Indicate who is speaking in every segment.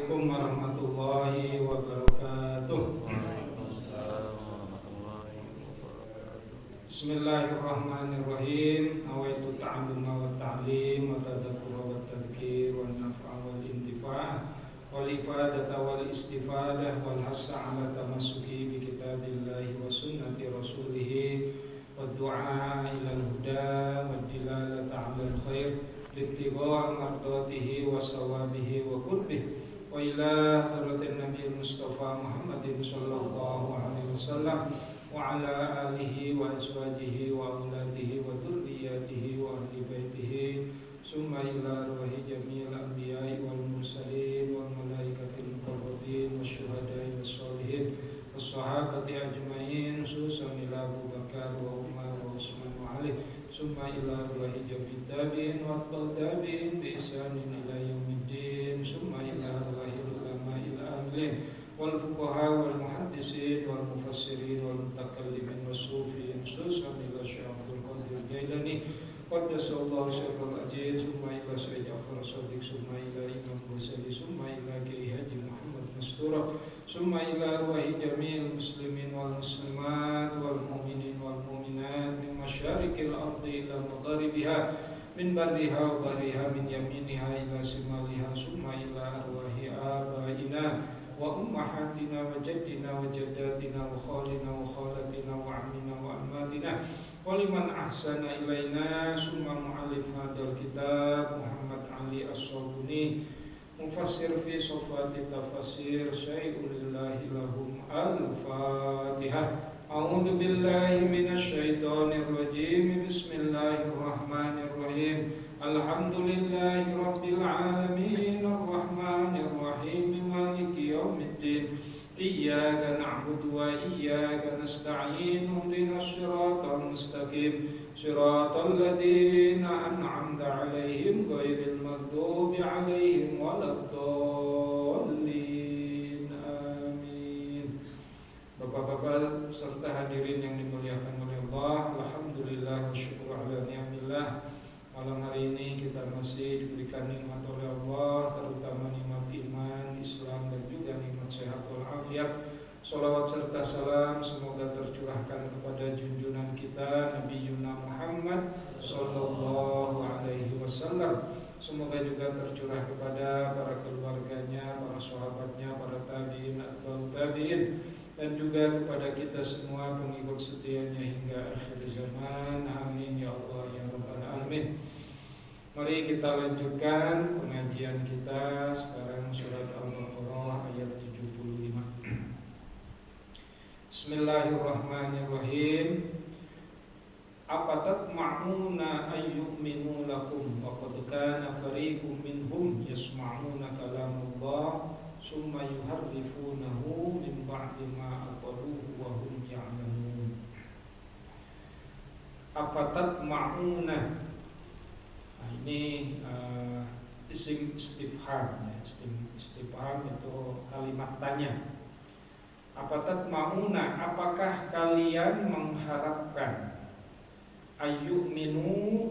Speaker 1: Assalamualaikum warahmatullahi wabarakatuh. Bismillahirrahmanirrahim. Awaitu ta'alluma wa ta'lim wa tadhakkura wa tadhkir wa naf'a wal intifa' wal ifadata wal istifadah wal hassa ala tamassuki bi kitabillahi wa sunnati rasulih wa du'a ila al-huda wa dilalata 'ala al-khair littiba' mardatihi wa sawabihi wa qurbih wa ila hadratin nabiyil mustafa Muhammadin sallallahu alaihi wasallam wa ala alihi wa azwajihi wa auladihi wa dzurriyyatihi wa ahli baitihi summa ila ruhi jami'il anbiya'i wal mursalin wal malaikatil muqarrabin wasyuhada'i wassolihin wassahabati ajma'in khususan ila Abu Bakar wa Umar wa Utsman wa Ali summa ila ruhi jami'it tabi'in wa tabi'in bi ihsanin ila yaumiddin summa ila ruhi ulama'il amilin wal fuqaha wal muhaddisin wal mufassirin wal mutakallimin was-sufin khususan ila Syekh Abdul Qadir Jailani qaddasallahu sirral aziz summa ila Syekh Ja'far Shadiq summa ila Imam Ghazali summa ila Kiai Haji Muhammad Mastura summa ila ruhi jami'il muslimin wal muslimat wal mu'minin wal mu'minat min masyariqil ardi ila magharibiha min barriha wa bahriha min yaminiha ila shimaliha summa ila arwahi abaina wa ummahatina wa jaddina wa jaddatina wa khalina wa khalatina wa ammina wa ammatina wa liman ahsana ilaina summa mu'allif hadal kitab Muhammad Ali As-Sabuni mufassir fi sofati tafasir syai'ulillahi lahum al-fatihah. A'udzu billahi minasy syaithanir rajim. Bismillahirrahmanirrahim. Alhamdulillahi rabbil alamin arrahmanir rahim maliki yaumiddin. Iyyaka na'budu wa iyyaka nasta'in. Ihdinas siratal mustaqim. Siratal ladzina an'amta 'alaihim ghairil maghdubi 'alaihim waladdallin. Amin. Bapak-bapak serta hadirin yang dimuliakan oleh Allah, alhamdulillah wa syukur ala ni'amillah. Malam hari ini kita masih diberikan nikmat oleh Allah, terutama nikmat iman, Islam dan juga nikmat sehat wal afiat. Salawat serta salam semoga tercurahkan kepada junjungan kita Nabi Yuna Muhammad sallallahu alaihi wasallam. Semoga juga tercurah kepada para keluarganya, para sahabatnya, para tabi'in atau tabi'in, dan juga kepada kita semua pengikut setianya hingga akhir zaman. Amin ya Allah ya rabbal alamin. Mari kita lanjutkan pengajian kita sekarang surat Al-Baqarah ayat 75. Bismillahirrahmanirrahim. Afatatma'una ayyu'minu lakum wa qad kana fariqum minhum yasma'una kalamullah summa yuharrifunahu min ba'di ma aqaluhu wa hum ya'lamun. Afatatma'una, ini isim istifham ya. Istifham itu kalimat tanya. Afatatma'una, apakah kalian mengharapkan? Ayyu'minu,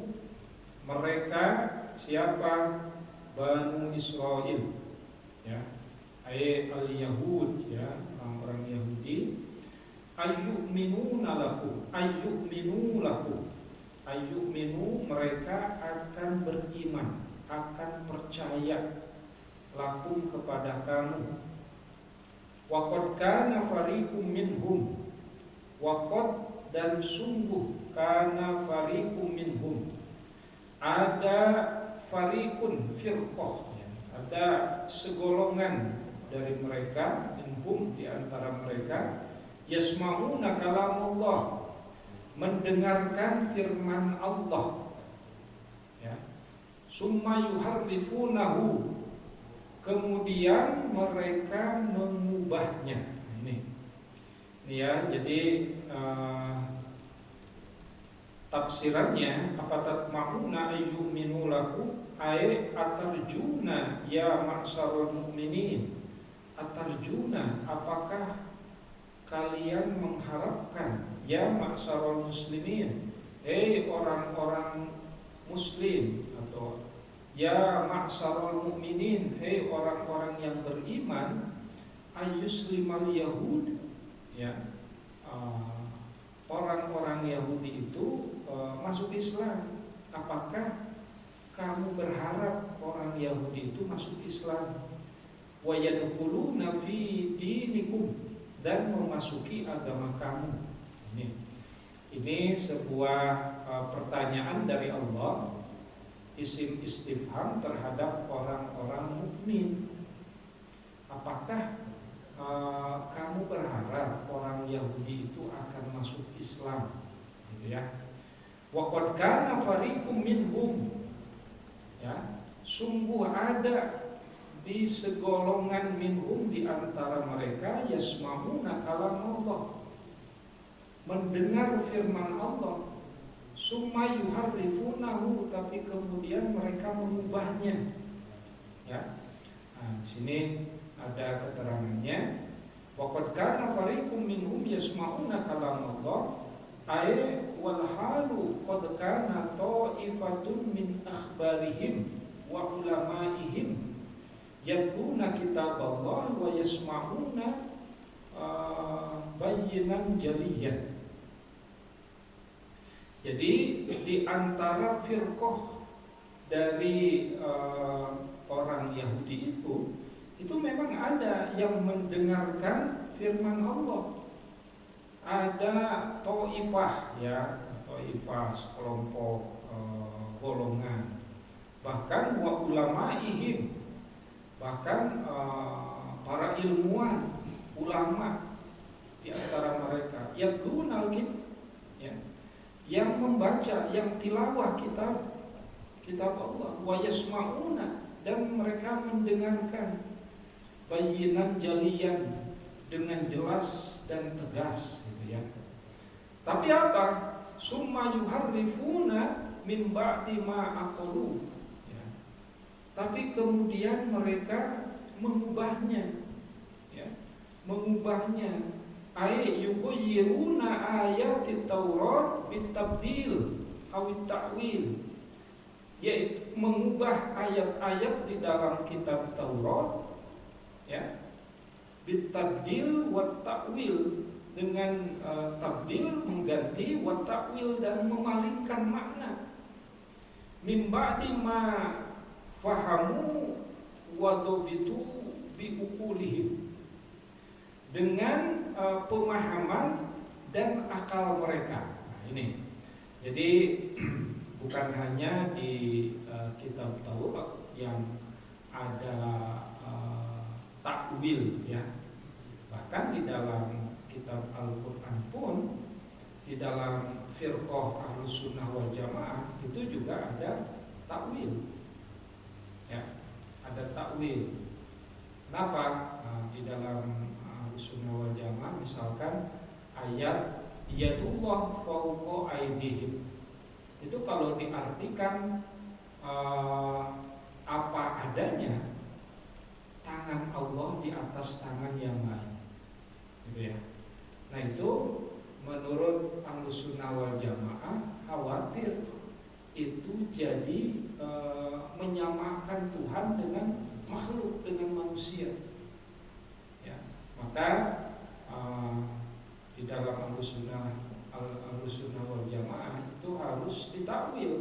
Speaker 1: mereka siapa? Banu Israil ya, al-Yahud ya, orang-orang Yahudi. Ayyu'minuna lakum, ayyu'minu lakum, ayyu'minu, mereka akan beriman, akan percaya, lakum, kepada kamu. Wa qad kana fariqum minhum, wa qad, dan sungguh, kana fariqum minhum, ada fariqun, firqah ya, ada segolongan dari mereka, minhum, di antara mereka, yasma'una kalamullah, mendengarkan firman Allah ya. Summa yuharrifunahu, kemudian mereka mengubahnya. Ini ya, jadi tafsirannya afatatma'una ayyu'minu lakum ay atarjuna ya ma'syarul mu'minin. Atarjuna, apakah kalian mengharapkan, ya ma'syarul muslimin, hei orang-orang muslim atau Ya ma'syarul mu'minin, hei orang-orang yang beriman, ayyuslimal yahud, ya, orang-orang Yahudi itu masuk Islam. Apakah kamu berharap orang Yahudi itu masuk Islam? Wa yadkhuluna fi dinikum, dan memasuki agama kamu. Ini sebuah pertanyaan dari Allah, isim istifham terhadap orang-orang mukmin. Apakah kamu berharap orang Yahudi itu akan masuk Islam? Gitu ya. Wa qad kana fariqum minhum, ya, sungguh ada di segolongan minhum di antara mereka yasma'una kalam Allah, mendengar firman Allah, summa yuharrifunahu, tapi kemudian mereka mengubahnya. Ya. Nah, di sini ada keterangannya. Waqad kana fariqum minhum yasma'una kalam Allah, ay wal halu qad kana ta'ifatun min akhbarihim wa ulama'ihim yatluna kitab Allah wa yasma'una bayyinan jaliyan. Jadi di antara firqah dari orang Yahudi itu memang ada yang mendengarkan firman Allah. Ada ta'ifah, ya, ta'ifah sekelompok golongan. Bahkan wa ulama'ihim, bahkan para ilmuwan, ulama di antara mereka, yatlunal kitab, ya, yang membaca, yang tilawah kitab Allah, wa yasma'una, dan mereka mendengarkan, bayyinan jaliyan, dengan jelas dan tegas, gitu ya. Tapi apa? Summa yuharrifuna min ba'di ma aqalu, ya. Tapi kemudian mereka mengubahnya, ya, mengubahnya. Ay yuqayyiruna ayatit Taurat bitabdil awit ta'wil, yaitu mengubah ayat-ayat di dalam kitab Taurat, ya, bitabdil wa ta'wil, dengan tabdil mengganti, wa ta'wil dan memalingkan makna. Min ba'di ma fahamu wa dhabitu bi uqulihim, dengan pemahaman dan akal mereka. Nah, ini. Jadi bukan hanya di kitab Taurat yang ada takwil, ya. Bahkan di dalam kitab Al-Qur'an pun, di dalam firqah Ahlus Sunnah wal Jamaah itu juga ada takwil. Ya, ada takwil. Kenapa? Nah, di dalam Sunnah wal Jamaah misalkan ayat yadullah fawqa aydihim, itu kalau diartikan apa adanya, tangan Allah di atas tangan yang lain, gitu ya. Nah, itu menurut Ahlus Sunnah wal Jamaah khawatir itu jadi menyamakan Tuhan dengan makhluk, dengan manusia. Maka di dalam Ahlus Sunnah wal Jamaah itu harus ditakwil.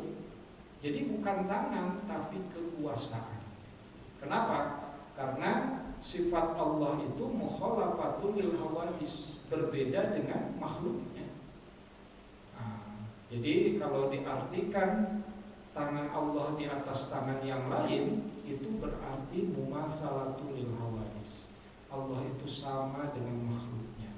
Speaker 1: Jadi bukan tangan tapi kekuasaan. Kenapa? Karena sifat Allah itu mukhalafatul lil hawadis, berbeda dengan makhluknya. Jadi kalau diartikan tangan Allah di atas tangan yang lain, itu berarti mumasalatul lil hawadis. Allah itu sama dengan makhluknya.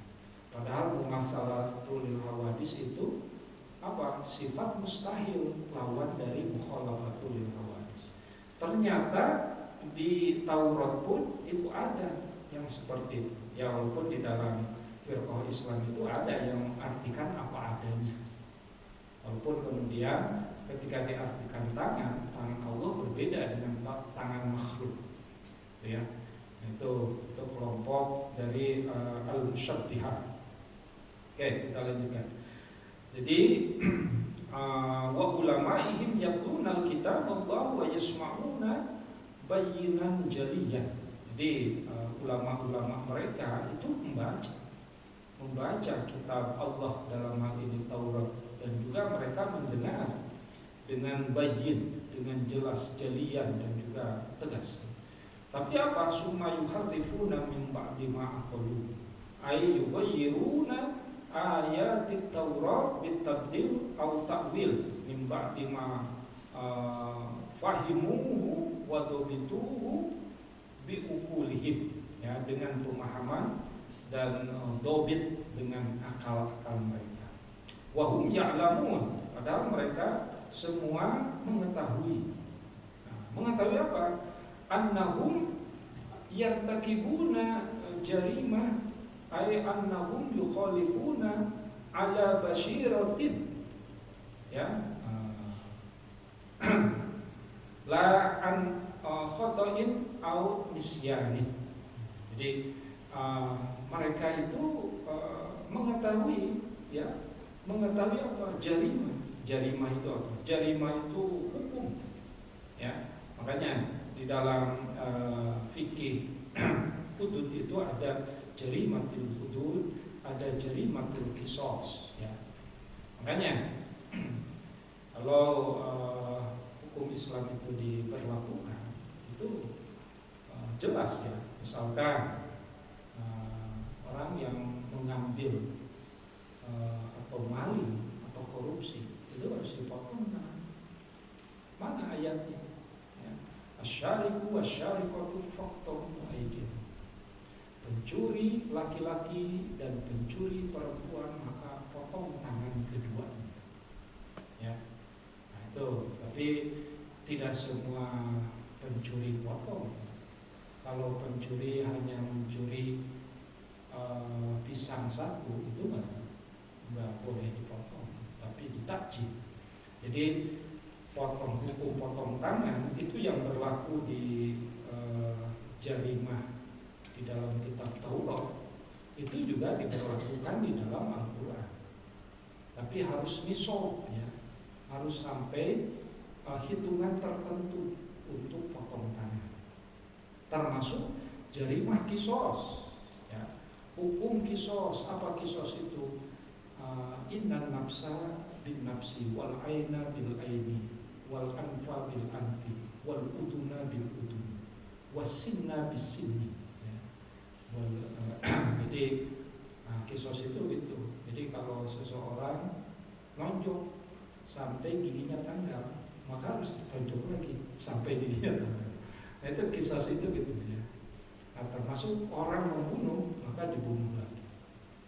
Speaker 1: Padahal mumasalatul lil hawadis itu apa? Sifat mustahil, lawan dari mukhalafatul lil hawadis. Ternyata di Taurat pun itu ada yang seperti itu. Ya, walaupun di dalam firqah Islam itu ada yang mengartikan apa adanya. Walaupun kemudian ketika diartikan tangan Allah berbeda dengan tangan makhluk. Ya. Itu kelompok dari al-musyabbihah. Oke, kita lanjutkan. Jadi wa ulamaihim yatluna al-kitab Allah wa yasma'una bayyinan jaliyah. Jadi ulama-ulama mereka itu membaca kitab Allah, dalam hal ini Taurat, dan juga mereka mendengar dengan bayyin, dengan jelas, jalian, dan juga tegas. Tapi apa? Summa yuharrifuna min ba'di ma aqalu ay yughayyiruna ayatit Taurat bitabdil au ta'wil min ba'di ma fahimuhu wa dobituhu bi ukulihim, ya, dengan pemahaman dan dobit dengan akal-akal mereka. Wahum ya'lamun, padahal mereka semua mengetahui. Mengetahui apa? Annahum yartakibuna jarimah, ay annahum yukhalifuna ala basiratin, ya, la an khata'in au nisyanin. Jadi mereka itu mengetahui, ya, mengetahui apa? Jarimah. Jarimah itu apa? Jarimah itu hukum, ya. Makanya di dalam fikih hudud itu ada jarimatul hudud, ada jarimatul qisas, ya. Makanya kalau hukum Islam itu diberlakukan itu jelas, ya. Misalkan orang yang mengambil atau maling atau korupsi itu harus dipotong tangan. Mana ayatnya? Ya. Asyariku wasyarikatu faqtahu aydiyahum. Pencuri laki-laki dan pencuri perempuan maka potong tangan keduanya. Ya. Nah, itu. Tapi tidak semua pencuri potong. Kalau pencuri hanya mencuri pisang satu, itu nggak boleh dipotong, tapi ditakjil. Jadi hukum potong tangan itu yang berlaku di jarimah di dalam kitab Taurat, itu juga diberlakukan di dalam Al-Quran. Tapi harus nisab, ya, harus sampai hitungan tertentu untuk potong tangan. Termasuk jarimah kisos, ya. Hukum kisos, apa kisos itu? Innan nafsa bin nafsi, wal aina bil aini, wal anfa bil anfi, wal uduna bil udun, was sinna bis sinni, ya. Jadi kisos itu gitu. Jadi kalau seseorang nonjok sampai giginya tanggal, maka harus ditonjok lagi sampai giginya tanggal. Nah, itu kisos itu gitu, ya. Nah, termasuk orang membunuh maka dibunuh lagi.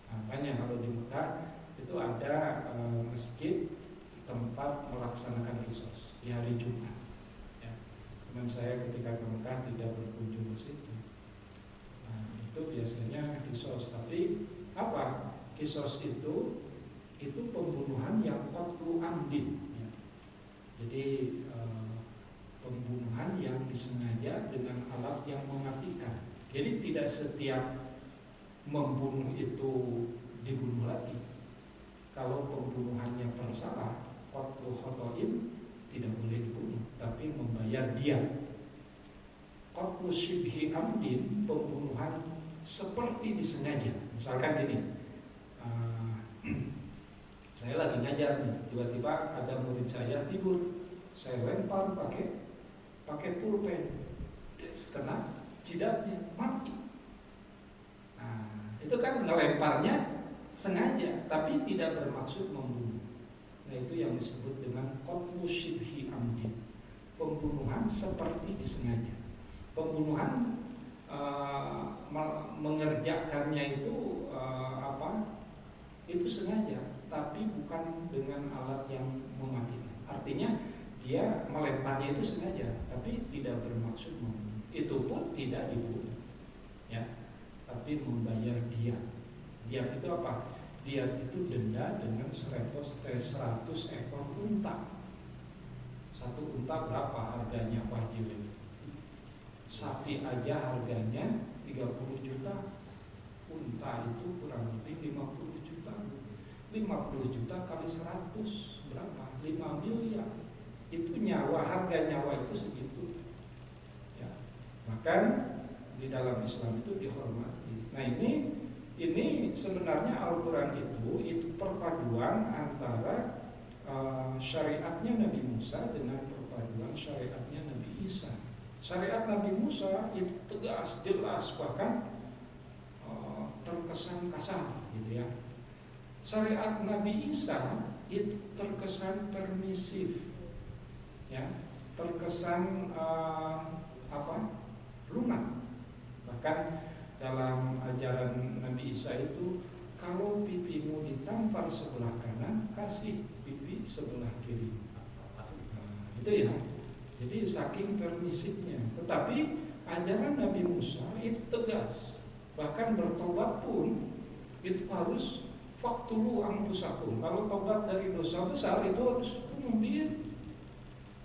Speaker 1: Makanya kalau di Mekah itu ada masjid tempat melaksanakan kisos di hari Jumat, ya. Teman saya ketika ke Mekah tidak berkunjung ke situ. Nah, itu biasanya kisos. Tapi apa? Kisos itu pembunuhan yang qatlu amdin, ya. Jadi pembunuhan yang disengaja dengan alat yang mematikan. Jadi tidak setiap membunuh itu dibunuh lagi. Kalau pembunuhannya bersalah, qatlu khotoin, tidak boleh dibunuh, tapi membayar diat. Qatlu syibhi amdin, pembunuhan seperti disengaja. Misalkan gini, saya lagi ngajar nih, tiba-tiba ada murid saya tidur, saya lempar pakai pulpen, kena jidatnya, mati. Nah, itu kan ngelemparnya sengaja, tapi tidak bermaksud membunuh. Nah, itu yang disebut dengan qatlu syibhi amdin, pembunuhan seperti disengaja. Pembunuhan mengerjakannya itu itu sengaja, tapi bukan dengan alat yang mematikan. Artinya dia melemparnya itu sengaja, tapi tidak bermaksud membunuh. Itu pun tidak dibunuh, ya, tapi membayar diat. Diat itu apa? Diat itu denda dengan 100 ekor unta. Satu unta berapa harganya, Pak Jil? Sapi aja harganya 30 juta. Unta itu kurang lebih 50 juta. 50 juta kali 100 berapa? 5 miliar. Itu nyawa, harga nyawa itu segitu. Ya. Bahkan di dalam Islam itu dihormati. Nah ini sebenarnya Al-Quran itu perpaduan antara syariatnya Nabi Musa dengan perpaduan syariatnya Nabi Isa. Syariat Nabi Musa itu tegas, jelas, bahkan terkesan kasar, gitu ya. Syariat Nabi Isa itu terkesan permisif, ya, terkesan lunak. Bahkan dalam ajaran Nabi Isa itu, kalau pipimu ditampar sebelah kanan, kasih pipi sebelah kiri. Itu ya. Jadi saking permisifnya. Tetapi ajaran Nabi Musa itu tegas. Bahkan bertobat pun itu harus faqtulu anfusakum. Kalau tobat dari dosa besar itu harus bunuh diri.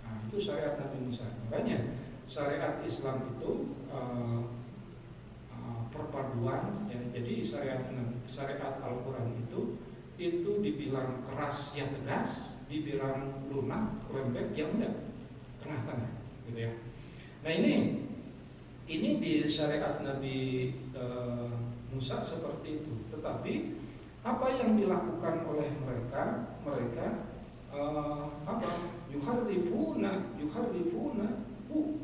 Speaker 1: Nah, itu syariat Nabi Musa. Makanya syariat Islam itu perpaduan, ya. Jadi syariat Al-Quran itu dibilang keras ya tegas, dibilang lunak lembek ya enggak, tengah-tengah, gitu ya. Nah ini di syariat Nabi Musa seperti itu. Tetapi apa yang dilakukan oleh mereka yuharrifuna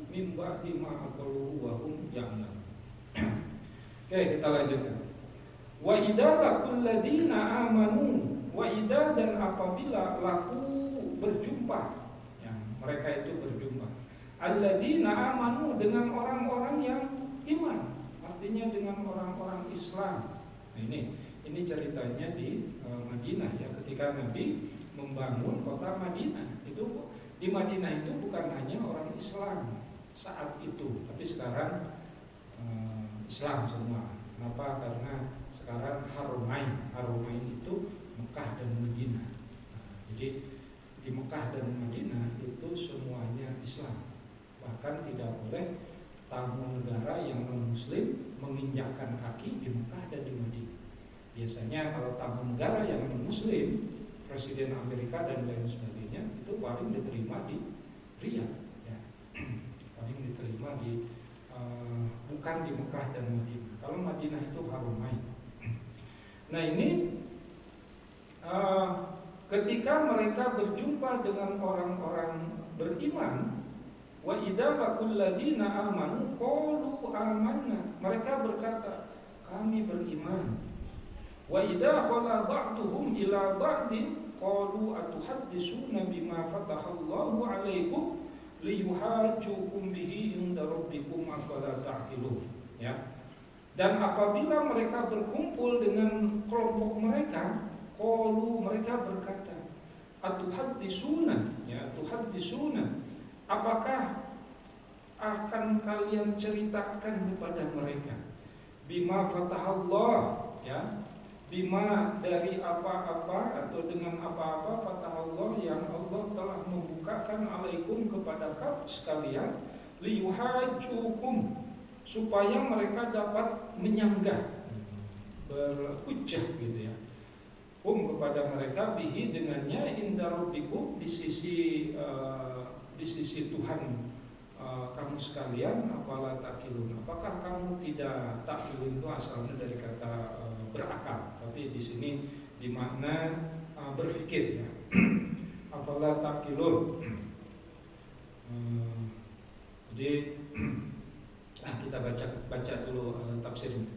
Speaker 1: mimba bima aqalu wa hum ya'lamun. Oke, kita lanjutkan. Wa idza laqul ladina amanu, wa idza, dan apabila laku berjumpa, ya, mereka itu berjumpa. Alladzina amanu, dengan orang-orang yang iman, artinya dengan orang-orang Islam. Nah, ini ceritanya di Madinah, ya, ketika Nabi membangun kota Madinah. Itu di Madinah itu bukan hanya orang Islam saat itu, tapi sekarang Islam semua. Kenapa? Karena sekarang Haromain itu Mekah dan Madinah. Jadi di Mekah dan Madinah itu semuanya Islam. Bahkan tidak boleh tamu negara yang non-Muslim menginjakkan kaki di Mekah dan di Madinah. Biasanya kalau tamu negara yang non-Muslim, Presiden Amerika dan lain sebagainya, itu paling diterima di Riyadh, ya. Paling diterima di bukan di Mekah dan Madinah. Kalau Madinah itu Haromain. Nah ini ketika mereka berjumpa dengan orang-orang beriman, wa idza laqul ladina amanu qalu amanna, mereka berkata kami beriman. Wa idza khala ba'duhum ila ba'din qalu atuhaddisuna bima fatahallahu 'alaikum liyuhajjukum bihi inda rabbikum afala ta'qilun, ya. Dan apabila mereka berkumpul dengan kelompok mereka, qalu, mereka berkata, atuhaddisuna, ya, atuhaddisuna, apakah akan kalian ceritakan kepada mereka bima fatahallah, ya, bima dari apa-apa atau dengan apa-apa fatahallah yang Allah telah membukakan alaikum kepada kamu sekalian, liyuhajjukum, supaya mereka dapat menyanggah, berhujjah, gitu ya, kepada mereka bihi, dengannya, inda rabbikum, di sisi Tuhan kamu sekalian, apala takilun, apakah kamu tidak, takilun itu asalnya dari kata berakal, tapi di sini dimakna berpikir, ya. Apala takilun. Jadi kita baca dulu tafsirnya.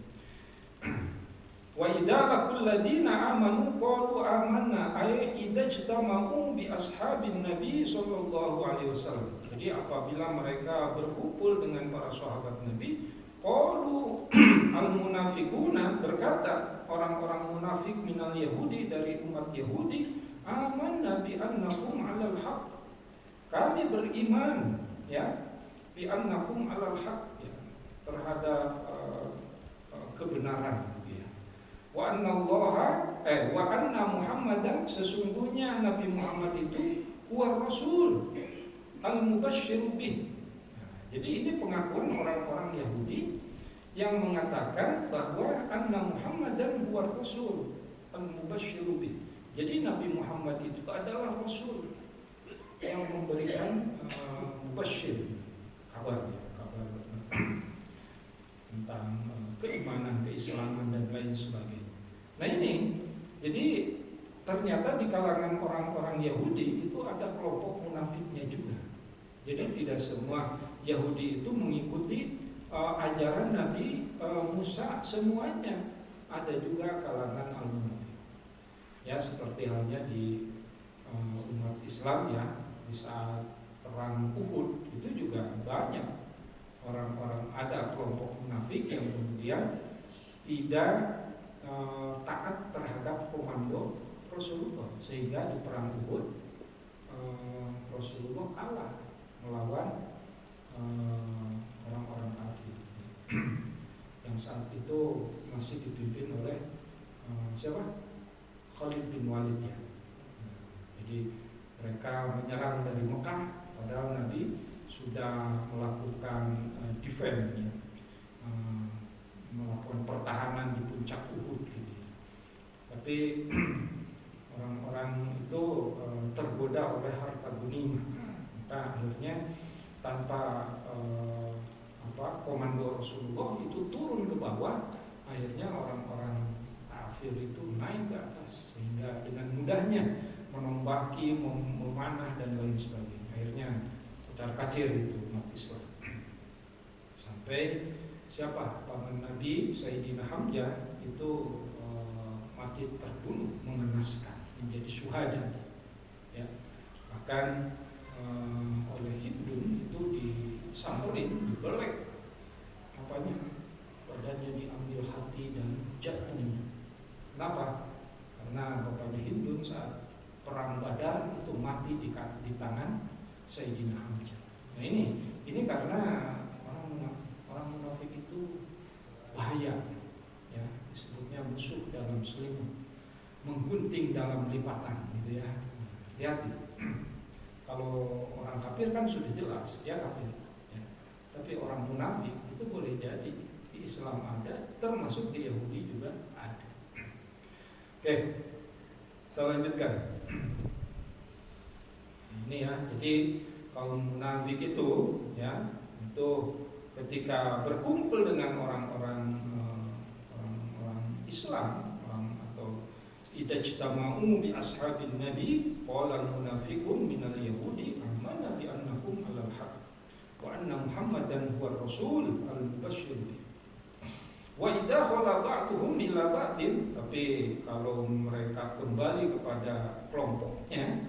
Speaker 1: Wa idza laqul ladina amanu qalu amanna, ay idza ijtama'u bi ashabin nabi sallallahu alaihi wasallam. Jadi apabila mereka berkumpul dengan para sahabat Nabi, qalu al munafiquna, berkata orang-orang munafik minal yahudi, dari umat Yahudi, amanna bi annakum 'alal haq, kami beriman, ya, bi annakum 'alal haq, ya, terhadap kebenaran, ya. Wa anna Muhammadan, sesungguhnya Nabi Muhammad itu huwa rasul al-mubashshir bih. Jadi ini pengakuan orang-orang Yahudi yang mengatakan bahwa anna Muhammadan huwa rasul al-mubashshir bih, Jadi Nabi Muhammad itu adalah Rasul yang memberikan mubasyir, kabar tentang keimanan, keislaman dan lain sebagainya. Nah ini, jadi ternyata di kalangan orang-orang Yahudi itu ada kelompok munafiknya juga. Jadi tidak semua Yahudi itu mengikuti ajaran Nabi Musa semuanya. Ada juga kalangan al-munafik. Ya seperti halnya di umat Islam ya, di saat perang Uhud itu juga banyak orang-orang, ada kelompok munafik yang kemudian tidak taat terhadap komando Rasulullah, sehingga di perang Uhud Rasulullah kalah melawan orang-orang kafir yang saat itu masih dipimpin oleh siapa? Khalid bin Walid ya. Jadi mereka menyerang dari Mekah, padahal Nabi sudah melakukan defense ya, melakukan pertahanan di puncak Uhud gitu. Tapi orang-orang itu tergoda oleh harta gunimah, maka akhirnya tanpa komando Rasulullah itu turun ke bawah. Akhirnya orang-orang kafir itu naik ke atas, sehingga dengan mudahnya menombaki, memanah dan lain sebagainya. Akhirnya kocar kacir itu umat Islam. Sampai siapa? Paman Nabi Sayyidina Hamzah itu mati terbunuh, mengenaskan, menjadi syuhada. Ya. Bahkan oleh Hindun itu disamperin, dibelek badannya diambil hati dan jantungnya. Kenapa? Karena bapaknya Hindun saat perang Badar itu mati di tangan Sayyidina Hamzah. Nah ini karena orang munafik itu bahaya, ya disebutnya musuh dalam selimut, menggunting dalam lipatan, gitu ya. Hati-hati. Kalau orang kafir kan sudah jelas dia kafir, ya. Tapi orang munafik itu boleh jadi di Islam ada, termasuk di Yahudi juga ada. Oke, kita lanjutkan. Ini ya, jadi kaum munafik itu, ya, itu ketika berkumpul dengan orang-orang Islam, atau idajtama'u bi ashabin nabi qala al-munafiqun minal yahudi amanna bi annahum 'alal haqq wa anna Muhammadan huwa rasul al-mubasyshir. Wa idza khala ba'duhum ila ba'din, tapi kalau mereka kembali kepada kelompoknya,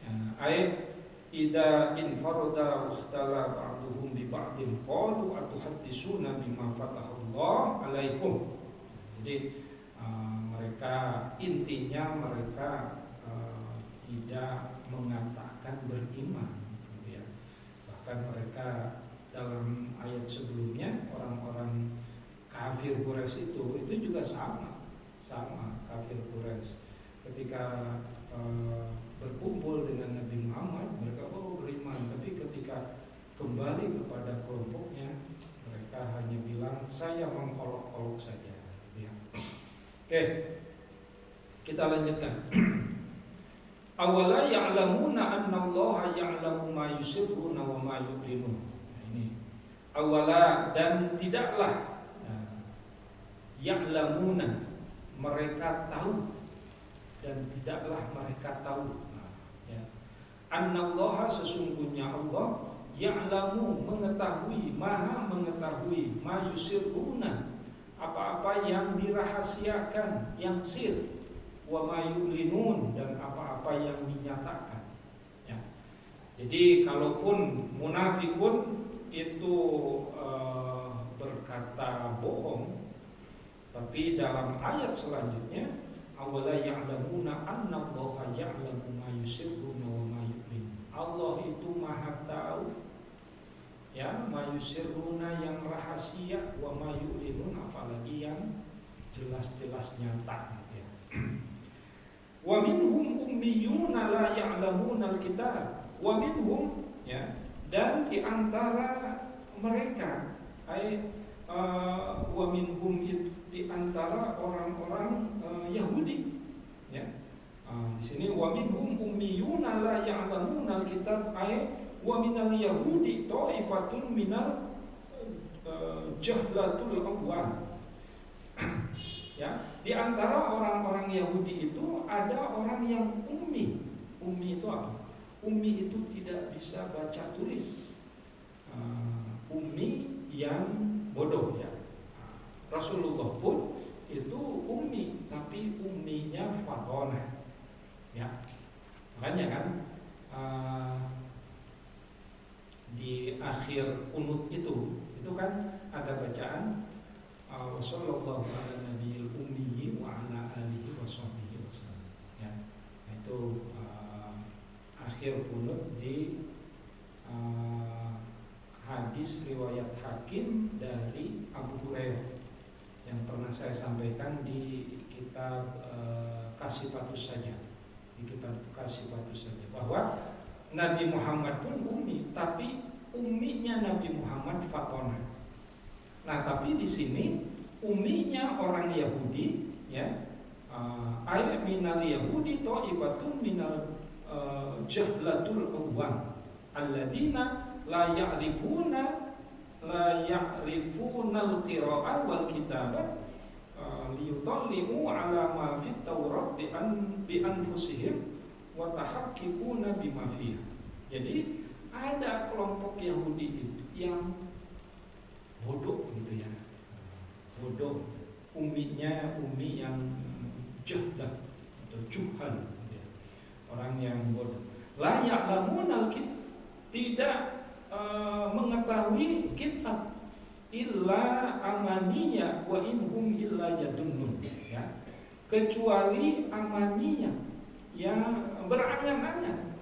Speaker 1: ya, ayat idza infarada wakhtala ba'duhum bi ba'din qalu atuhaddisuna bima fatahallahu 'alaikum. Jadi mereka intinya mereka tidak mengatakan beriman, ya. Bahkan mereka dalam ayat sebelumnya orang-orang kafir Quraisy itu juga sama kafir Quraisy ketika berkumpul dengan Nabi Muhammad mereka beriman, tapi ketika kembali kepada kelompoknya mereka hanya bilang saya mengolok-olok saja, ya. Oke, kita lanjutkan. Awala ya'lamuna annallaha ya'lamu ma yusirruna wa ma yu'linun. Ini awala, dan tidaklah ya'lamuna, mereka tahu, dan tidaklah mereka tahu, ya. Annallaha, sesungguhnya Allah, ya'lamu, mengetahui, maha mengetahui, ma yusirruna, apa-apa yang dirahasiakan, yang sir, wa ma yu'linun, dan apa-apa yang dinyatakan, ya. Jadi kalaupun munafikun itu berkata bohong, tapi dalam ayat selanjutnya awala ya'lamuna annallaha ya'lamu ma yusirruna wa ma yu'linun. Allah itu maha tahu, ya, ma yusirruna, yang rahasia, wa ma yu'linun, apalagi yang jelas-jelas nyata, ya. Wa minhum ummiyuna la ya'lamuna alkitab. Wa minhum, ya, dan di antara mereka wa minhum, di antara orang-orang Yahudi, ya, Di sini wa minhum ummiyuna la ya'lamuna al-kitab ay wa minal yahudi ta'ifatun minal jahlatul awwal. Ya, di antara orang-orang Yahudi itu ada orang yang ummi. Ummi itu apa? Ummi itu tidak bisa baca tulis. Ummi yang bodoh ya. Rasulullah pun itu ummi, tapi umminya fatonah. Ya, makanya kan di akhir kunut itu kan ada bacaan wassallallahu ala nabiyil ummi wa ala alihi washabbihi wasallam. Ya, itu akhir kunut di hadis riwayat Hakim dari Abu Hurairah yang pernah saya sampaikan di kitab Kasifatus Saja. Di kitab Kasifatus Saja bahwa Nabi Muhammad pun ummi, tapi umminya Nabi Muhammad fatonah. Nah, tapi di sini umminya orang Yahudi, ya, ayat minal Yahudi ta'ibatun minal jahlatul awwam alladzina la ya'rifuna al-qira'ah wal kitabah liyudallimu ala ma fit Taurat bi anfusihim wa tahaqqaquna bima fiha. Jadi ada kelompok Yahudi itu yang bodoh gitu ya. Bodoh, umminya ummi yang jahlah atau juhal gitu ya. Orang yang bodoh. La ya'lamuna al-kitab, tidak mengetahui kitab illa amaniya wa inhum illa yadunnun, ya, kecuali amaniya yang berangan-angan,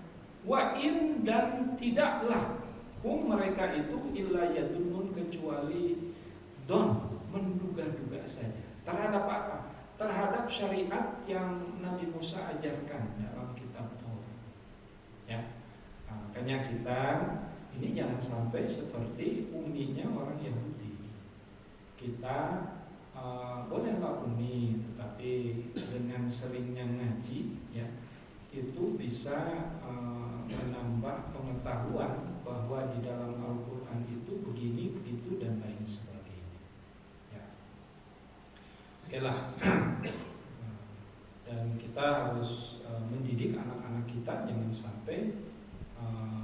Speaker 1: wa in dan tidaklah mereka itu illa yadunnun kecuali don, menduga-duga saja terhadap apa? Terhadap syariat yang Nabi Musa ajarkan dalam kitab Taurat. Ya, makanya kita ini jangan sampai seperti umminya orang Yahudi. Kita bolehlah ummi, tetapi dengan seringnya ngaji, ya, itu bisa menambah pengetahuan bahwa di dalam Al-Quran itu begini, begitu, dan lain sebagainya. Ya. Oke lah. Dan kita harus mendidik anak-anak kita jangan sampai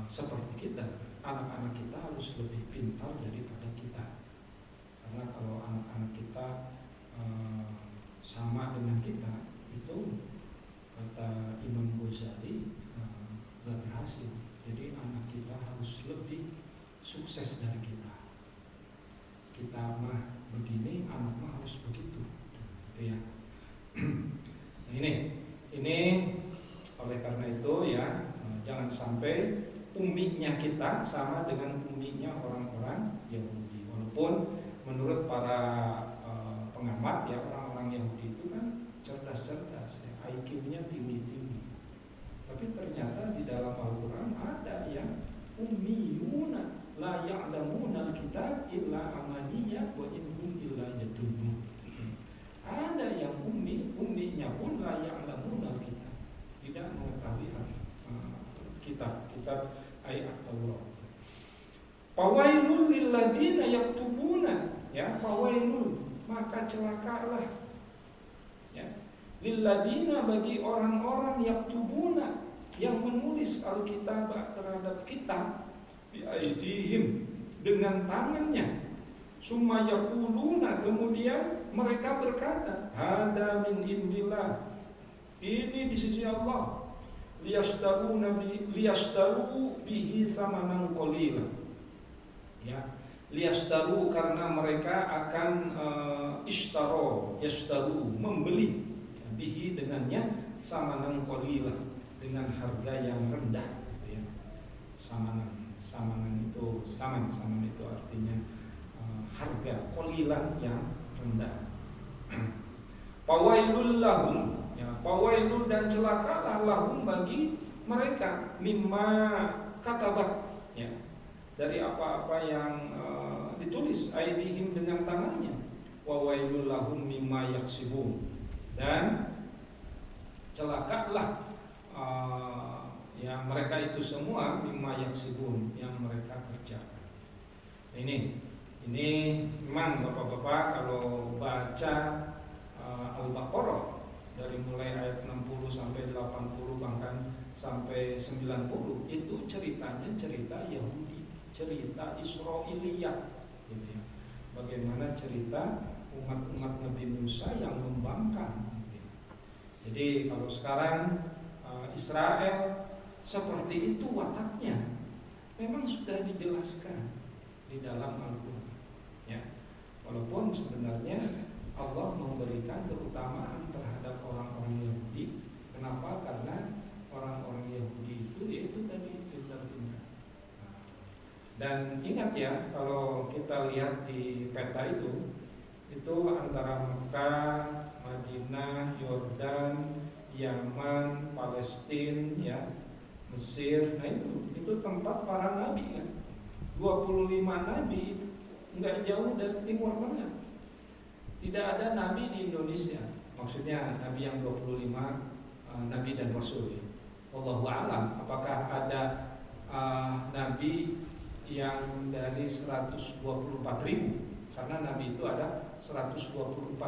Speaker 1: seperti kita. Anak-anak kita harus lebih pintar daripada kita. Karena kalau anak-anak kita sama dengan kita, itu kata Imam Ghazali gak berhasil. Jadi anak kita harus lebih sukses dari kita. Kita mah begini, anak mah harus begitu, gitu ya. Nah, ini oleh karena itu ya, jangan sampai umminya kita sama dengan umminya orang-orang Yahudi. Walaupun menurut para pengamat ya, orang-orang Yahudi itu kan cerdas-cerdas, ya, IQ-nya tinggi-tinggi. Tapi ternyata di dalam Al-Quran ada yang ummiyuna la ya'lamuna al-kitab illa amaniyya wa inhum illa yadunnun. Ada yang umminya pun la ya'lamuna al-kitab, tidak mengetahui kitab ayat Taurat. Fawailul lilladzina yaktubuna, ya, fawailul, maka celakalah, ya, lilladzina, bagi orang-orang yaktubuna yang menulis Alkitab terhadap kitab bi aidihim, dengan tangannya, summa yaquluna, kemudian mereka berkata, hada min indillah, ini di sisi Allah, liyastaru bihi samanan qalila, ya, liyastaru karena mereka akan yastaru, membeli, ya, bihi dengannya, samanan qalila, dengan harga yang rendah, gitu ya. Samanan itu artinya harga, qalilan yang rendah. Fawailul lahum, ya, fawailul, dan celakalah lahum, bagi mereka, mimma katabat, ya, dari apa-apa yang ditulis aidihim, dengan tangannya, wa wailul lahum mimma yaksibun, dan celakalah ya mereka itu semua mimma yaksibun, yang mereka kerjakan. Ini memang Bapak-bapak kalau baca Al-Baqarah dari mulai ayat 60 sampai 80 bahkan sampai 90, itu ceritanya cerita Yahudi, cerita Israiliyat gitu ya. Bagaimana cerita umat-umat Nabi Musa yang membangkang gitu. Jadi kalau sekarang Israel seperti itu wataknya, memang sudah dijelaskan di dalam Al-Quran ya. Walaupun sebenarnya Allah memberikan keutamaan terhadap orang-orang Yahudi. Kenapa? Karena orang-orang Yahudi itu tadi pintar-pintar. Dan ingat ya, kalau kita lihat di peta itu antara Mekah, Madinah, Yordan, Yaman, Palestina ya, Mesir. Nah itu tempat para nabi kan. 25 nabi itu enggak jauh dari Timur Tengah. Tidak ada nabi di Indonesia. Maksudnya nabi yang 25 nabi dan rasul ya. Wallahu a'lam, apakah ada nabi yang dari 124.000? Karena nabi itu ada 124.000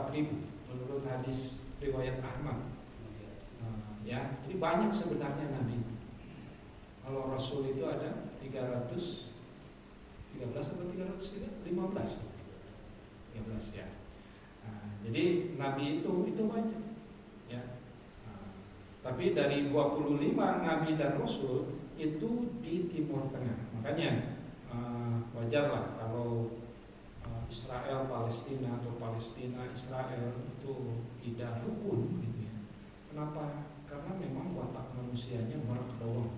Speaker 1: menurut hadis riwayat Ahmad. Ya, jadi banyak sebenarnya nabi. Kalau rasul itu ada 13 atau 315 ya. Jadi nabi itu banyak ya. Tapi dari 25 nabi dan rasul itu di Timur Tengah. Makanya wajarlah kalau Israel Palestina atau Palestina Israel itu tidak rukun gitu ya. Kenapa? Karena memang watak manusianya merak doang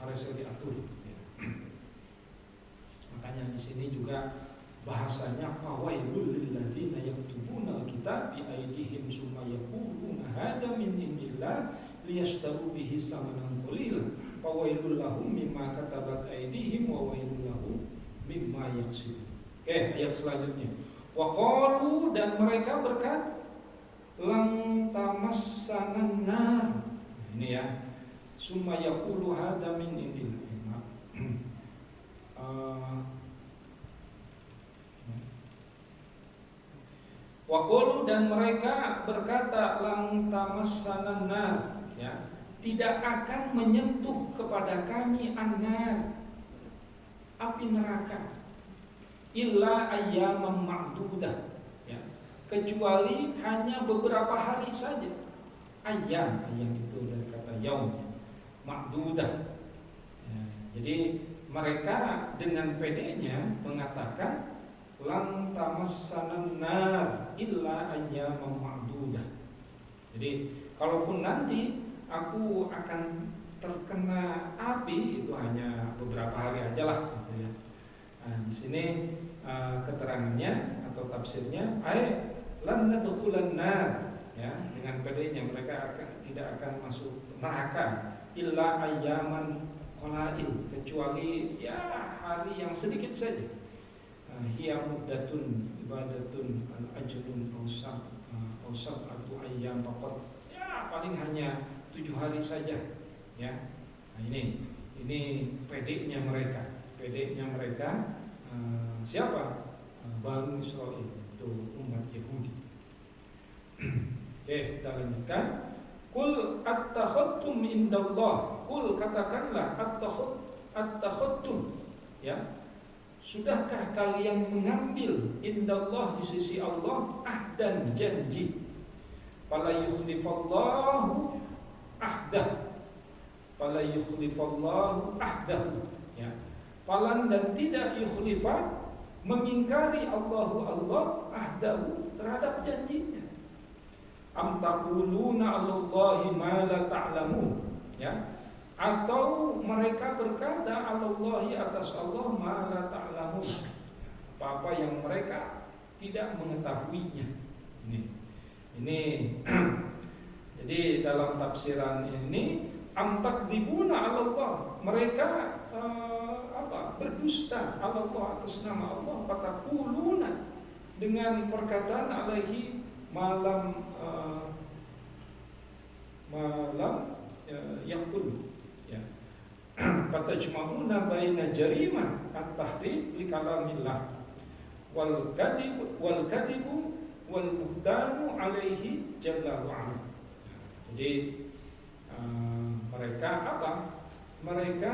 Speaker 1: harus diatur ya. Makanya di sini juga bahasanya fawailul lilladzina yaktubuna alkitab bi aydihim summa yaquluna hada min indillah liyashtaru bihi samanan qalila fawailul lahum mimma katabat aydihim wa wailul lahum mimma yaksibun. Oke, ayat selanjutnya. Wa qalu, dan mereka berkata, lan tamassanan nar. Ini ya. Summa yaqulu hada min indillah. Waqulu, dan mereka berkata lang tamassanan nar ya, tidak akan menyentuh kepada kami annar, api neraka, illa ayyaman ma'dudah ya, kecuali hanya beberapa hari saja. Ayam itu dari kata yaum, ma'dudah ya. Jadi mereka dengan pedenya mengatakan lan tamassanan nar illa ayyaman ma'dudah. Jadi kalaupun nanti aku akan terkena api, itu hanya beberapa hari aja lah gitu ya. Nah, di sini keterangannya atau tafsirnya lan nadkhulan nar ya, dengan pedenya mereka tidak akan masuk neraka illa ayyaman qalail, kecuali ya hari yang sedikit saja. Hiya muddatun ibadatun al-ajlun ausab atau ayyam faqat, ya paling hanya 7 hari saja ya. Nah, ini pedenya mereka siapa? Bani Israil, itu umat Yahudi. Oke, kita lanjutkan. Qul attakhadtum indallah, qul katakanlah attakhadtum ya, sudahkah kalian mengambil indallah di sisi Allah ahdan, janji, fala yukhlifallahu ahdahu ya, falan dan tidak yukhlifa, mengingkari Allah ahdahu, terhadap janjinya. Am taquluna 'alallahi ma la ta'lamun ya, atau mereka berkata 'alallahi, atas Allah, ma la ta'lamun, apa-apa yang mereka tidak mengetahuinya. Ini jadi dalam tafsiran ini am takdzibuna 'alallah, mereka berdusta 'alallah, atas nama Allah, fataquluna, dengan perkataan alaihi malam malam yakul ya. Fatajma'una baina jarimah at-tahrif li kalamillah wal kadibu wal buhtanu alaihi jalla wa ala. Jadi mereka apa? Mereka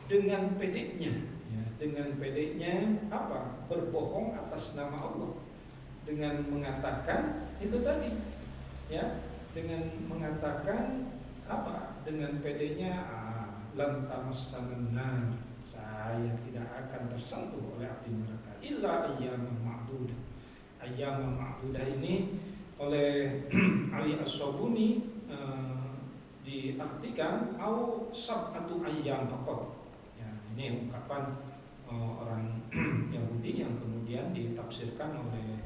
Speaker 1: dengan pedenya ya, dengan pedenya apa? Berbohong atas nama Allah dengan mengatakan itu tadi ya, dengan mengatakan apa? Dengan pedenya lan tamassanna, saya tidak akan tersentuh oleh api neraka illa ayyaman ma'dudah. Ayyaman ma'dudah ini oleh Ali As-Sabuni diartikan au sab'atu ayyam faqat. Ya, ini ungkapan orang Yahudi yang kemudian ditafsirkan oleh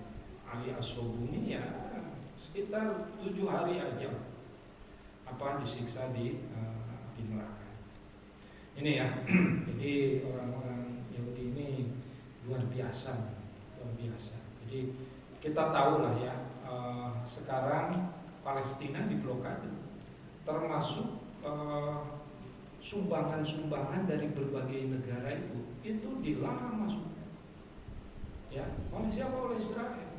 Speaker 1: Ali As-Sabuni ya sekitar 7 hari aja apa disiksa di api neraka. Ini ya. Jadi orang-orang Yahudi ini luar biasa, luar biasa. Jadi kita tahu lah ya, sekarang Palestina diblokade, termasuk sumbangan-sumbangan dari berbagai negara itu dilarang masuk. Ya, oleh siapa? Oleh Israel.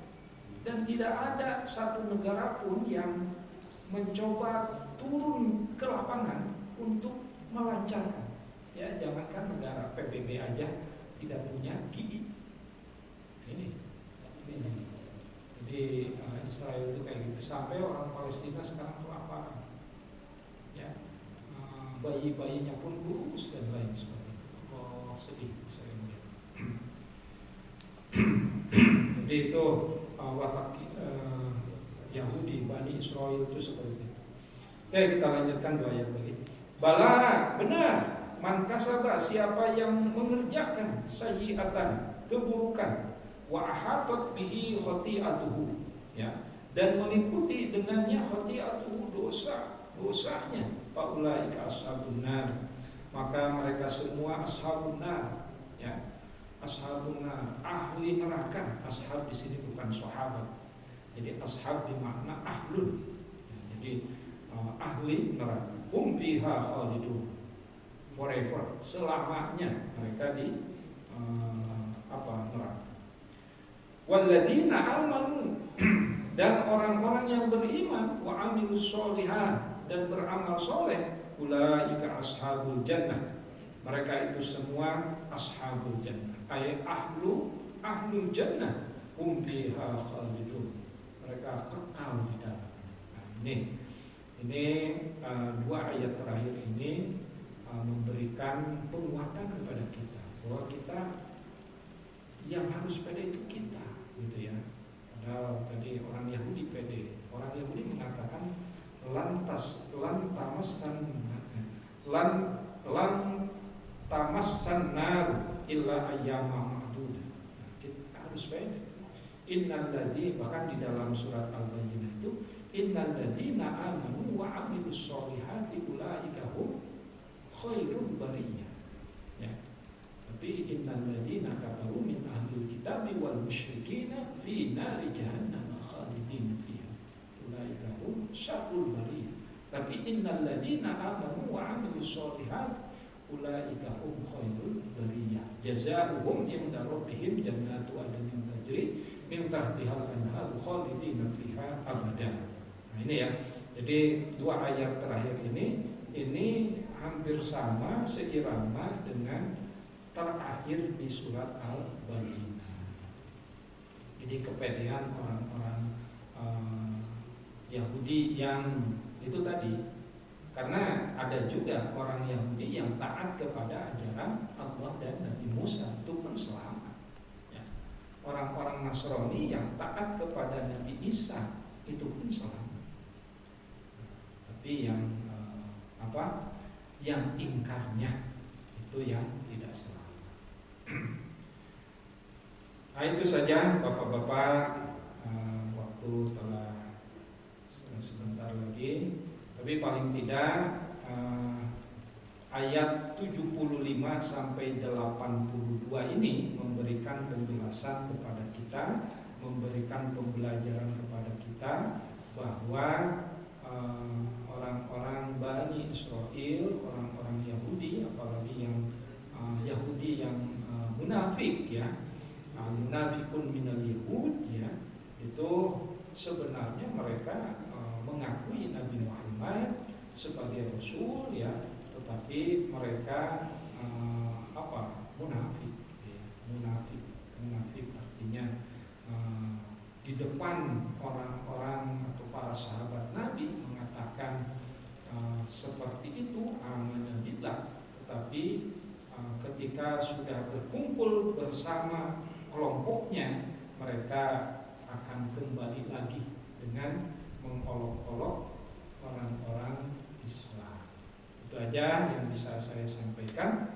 Speaker 1: Dan tidak ada satu negara pun yang mencoba turun ke lapangan untuk melancarkan. Ya, jangankan negara PBB aja tidak punya GI. Ini. Jadi Israel itu kayak gitu. Sampai orang Palestina sekarang kelaparan. Ya, bayi-bayinya pun kurus dan lain sebagainya. Oh, sedih saya melihat. Jadi itu watak Yahudi, Bani Israel itu seperti itu. Oke, kita lanjutkan 2 ayat lagi. Bala, benar. Man kasaba, siapa yang mengerjakan sayyi'atan, keburukan, wa ahatat bihi khati'atuhu, ya, dan meliputi dengannya khati'atuhu, dosanya, faulaika ashabun nar, maka mereka semua ashabun nar, ya. Ashabun nar, ahli neraka. Ashab di sini bukan sahabat. Jadi ashab bermakna ahlun. Jadi ahli neraka. Hum fiha khalidun. Forever, selamanya mereka di neraka. Walladzina amanu, dan orang-orang yang beriman, wa amilus sholihat, dan beramal soleh, ulaika ashabul jannah, mereka itu semua ashabul jannah, ay ahlul jannah, hum fiha khalidun, mereka kekal di dalam. Nah, ini 2 ayat terakhir ini memberikan penguatan kepada kita bahwa kita yang harus pede itu kita, gitu ya. Padahal tadi orang Yahudi pede. Orang Yahudi mengatakan lan tamassan nar illa ayyama ma'dudah. Kita harus pede. Innal ladzi, bahkan di dalam surat Al-Bayyinah itu, innal ladzina amanu wa 'amilus sholihati ulaika hum khairul bariyah. Ya. Tapi innal ladzina kafaru min ahlil kitabi wal musyrikina fi nari jahannam khalidin fiha. Ulaika hum syarrul bariyah. Tapi innal ladzina amanu wa 'amilus sholihat ulaika hum khairul bariyah. Jazaohum 'inda rabbihim jannatu adnin tajri min tahtiha al-anhar khalidin fiha abada. Nah, ini ya. Jadi 2 ayat terakhir ini hampir sama, seirama dengan terakhir di surat Al-Bayyinah. Jadi kepedean orang-orang Yahudi yang itu tadi, karena ada juga orang Yahudi yang taat kepada ajaran Allah dan Nabi Musa, itu pun selamat. Ya. Orang-orang Nasrani yang taat kepada Nabi Isa, itu pun selamat. Tapi yang yang ingkarnya itu yang tidak selamat. Nah, itu saja Bapak-bapak, waktu telah sebentar lagi, tapi paling tidak ayat 75 sampai 82 ini memberikan penjelasan kepada kita memberikan pembelajaran kepada kita bahwa orang-orang Bani Israel, orang-orang Yahudi, apalagi yang Yahudi yang munafik ya, munafikun minal Yahud ya, itu sebenarnya mereka mengakui Nabi Muhammad sebagai Rasul ya, tetapi mereka munafik ya. Munafik artinya di depan orang-orang atau para sahabat Nabi mengatakan seperti itu, amanah billah, tetapi ketika sudah berkumpul bersama kelompoknya, mereka akan kembali lagi dengan mengolok-olok orang-orang Islam. Itu aja yang bisa saya sampaikan.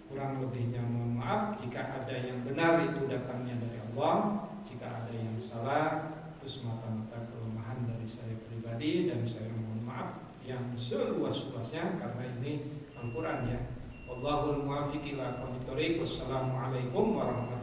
Speaker 1: Kurang lebihnya mohon maaf. Jika ada yang benar itu datangnya dari Allah, jika ada yang salah itu semata-mata kelemahan dari saya pribadi, dan saya mohon maaf yang seluas-luasnya karena ini Al-Quran ya. Wallahul muwaffiq ila aqwamit thoriq. Wassalamualaikum warahmatullahi wabarakatuh.